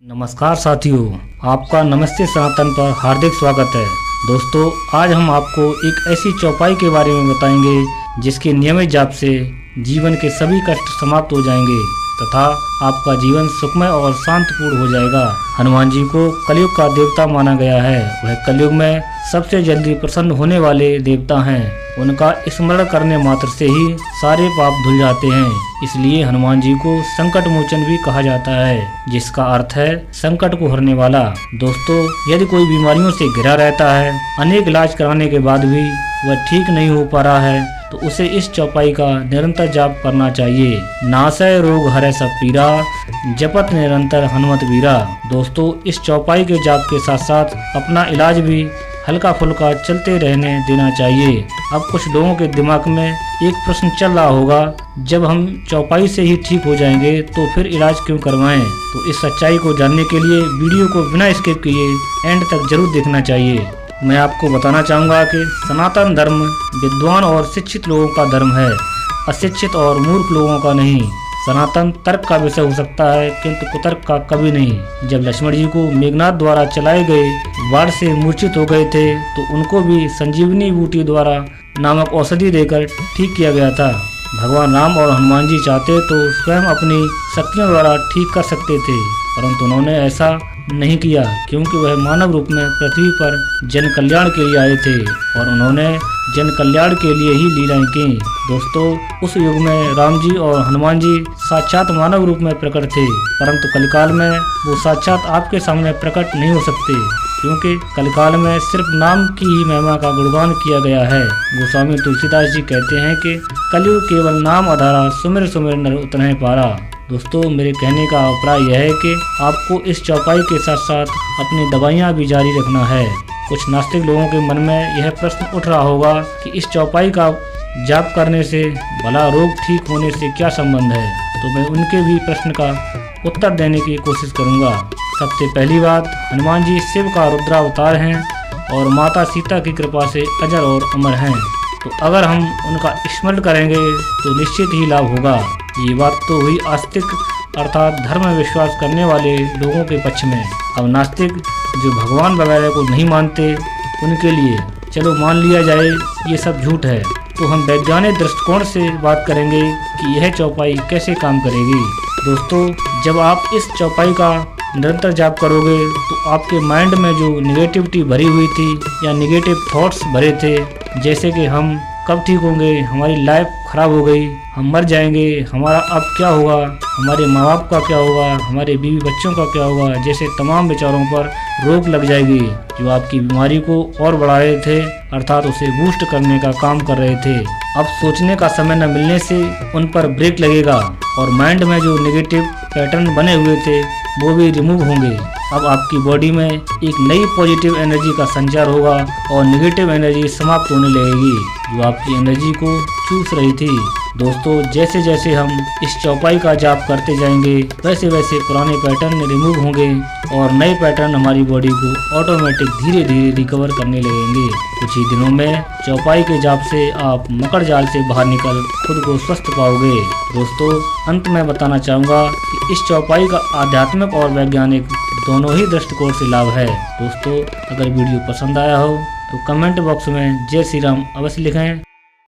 नमस्कार साथियों, आपका नमस्ते सनातन पर हार्दिक स्वागत है। दोस्तों, आज हम आपको एक ऐसी चौपाई के बारे में बताएंगे जिसके नियमित जाप से जीवन के सभी कष्ट समाप्त हो जाएंगे तथा आपका जीवन सुखमय और शांतिपूर्ण हो जाएगा। हनुमान जी को कलयुग का देवता माना गया है। वह कलयुग में सबसे जल्दी प्रसन्न होने वाले देवता हैं। उनका स्मरण करने मात्र से ही सारे पाप धुल जाते हैं। इसलिए हनुमान जी को संकट मोचन भी कहा जाता है, जिसका अर्थ है संकट को हरने वाला। दोस्तों, यदि कोई बीमारियों से घिरा रहता है, अनेक इलाज कराने के बाद भी वह ठीक नहीं हो पा रहा है, तो उसे इस चौपाई का निरंतर जाप करना चाहिए। नासय रोग हरै सब पीरा, जपत निरंतर हनुमत वीरा। दोस्तों, इस चौपाई के जाप के साथ साथ अपना इलाज भी हल्का फुल्का चलते रहने देना चाहिए। अब कुछ लोगों के दिमाग में एक प्रश्न चल रहा होगा, जब हम चौपाई से ही ठीक हो जाएंगे तो फिर इलाज क्यों करवाएं? तो इस सच्चाई को जानने के लिए वीडियो को बिना स्किप किए एंड तक जरूर देखना चाहिए। मैं आपको बताना चाहूँगा कि सनातन धर्म विद्वान और शिक्षित लोगों का धर्म है, अशिक्षित और मूर्ख लोगों का नहीं। सनातन तर्क का विषय हो सकता है, किंतु कुतर्क का कभी नहीं। जब लक्ष्मण जी को मेघनाथ द्वारा चलाए गए बाढ़ से मूर्छित हो गए थे, तो उनको भी संजीवनी बूटी द्वारा नामक औषधि देकर ठीक किया गया था। भगवान राम और हनुमान जी चाहते तो स्वयं अपनी शक्तियों द्वारा ठीक कर सकते थे, परंतु उन्होंने ऐसा नहीं किया, क्योंकि वह मानव रूप में पृथ्वी पर जन कल्याण के लिए आए थे और उन्होंने जन कल्याण के लिए ही लीलाएं की। दोस्तों, उस युग में राम जी और हनुमान जी साक्षात मानव रूप में प्रकट थे, परंतु कलिकाल में वो साक्षात आपके सामने प्रकट नहीं हो सकते, क्योंकि कलिकाल में सिर्फ नाम की ही महिमा का गुणगान किया गया है। गोस्वामी तुलसीदास जी कहते हैं कि कलयुग केवल नाम आधारा, सुमिर सुमिर नर उतरहि पारा। दोस्तों, मेरे कहने का अभिप्राय यह है कि आपको इस चौपाई के साथ साथ अपनी दवाइयाँ भी जारी रखना है। कुछ नास्तिक लोगों के मन में यह प्रश्न उठ रहा होगा कि इस चौपाई का जाप करने से भला रोग ठीक होने से क्या संबंध है, तो मैं उनके भी प्रश्न का उत्तर देने की कोशिश करूंगा। सबसे पहली बात, हनुमान जी शिव का रुद्रावतार हैं और माता सीता की कृपा से अजर और अमर हैं, तो अगर हम उनका स्मरण करेंगे तो निश्चित ही लाभ होगा। ये बात तो हुई आस्तिक अर्थात धर्म में विश्वास करने वाले लोगों के पक्ष में। अब नास्तिक जो भगवान वगैरह को नहीं मानते, उनके लिए चलो मान लिया जाए ये सब झूठ है, तो हम वैज्ञानिक दृष्टिकोण से बात करेंगे कि यह चौपाई कैसे काम करेगी। दोस्तों, जब आप इस चौपाई का निरंतर जाप करोगे तो आपके माइंड में जो निगेटिविटी भरी हुई थी या निगेटिव थॉट्स भरे थे, जैसे कि हम कब ठीक होंगे, हमारी लाइफ खराब हो गई, हम मर जाएंगे, हमारा अब क्या होगा, हमारे माँ बाप का क्या होगा, हमारे बीवी बच्चों का क्या होगा, जैसे तमाम विचारों पर रोक लग जाएगी, जो आपकी बीमारी को और बढ़ा रहे थे, अर्थात उसे बूस्ट करने का काम कर रहे थे। अब सोचने का समय न मिलने से उन पर ब्रेक लगेगा और माइंड में जो नेगेटिव पैटर्न बने हुए थे वो भी रिमूव होंगे। अब आपकी बॉडी में एक नई पॉजिटिव एनर्जी का संचार होगा और नेगेटिव एनर्जी समाप्त होने लगेगी, जो आपकी एनर्जी को चूस रही थी। दोस्तों, जैसे जैसे हम इस चौपाई का जाप करते जाएंगे, वैसे वैसे पुराने पैटर्न रिमूव होंगे और नए पैटर्न हमारी बॉडी को ऑटोमेटिक धीरे धीरे रिकवर करने लगेंगे। कुछ ही दिनों में चौपाई के जाप से आप मकर जाल से बाहर निकल खुद को स्वस्थ पाओगे। दोस्तों, अंत में बताना चाहूँगा कि इस चौपाई का आध्यात्मिक और वैज्ञानिक दोनों ही दृष्टिकोण से लाभ है। दोस्तों, अगर वीडियो पसंद आया हो तो कमेंट बॉक्स में जय श्री राम अवश्य लिखें।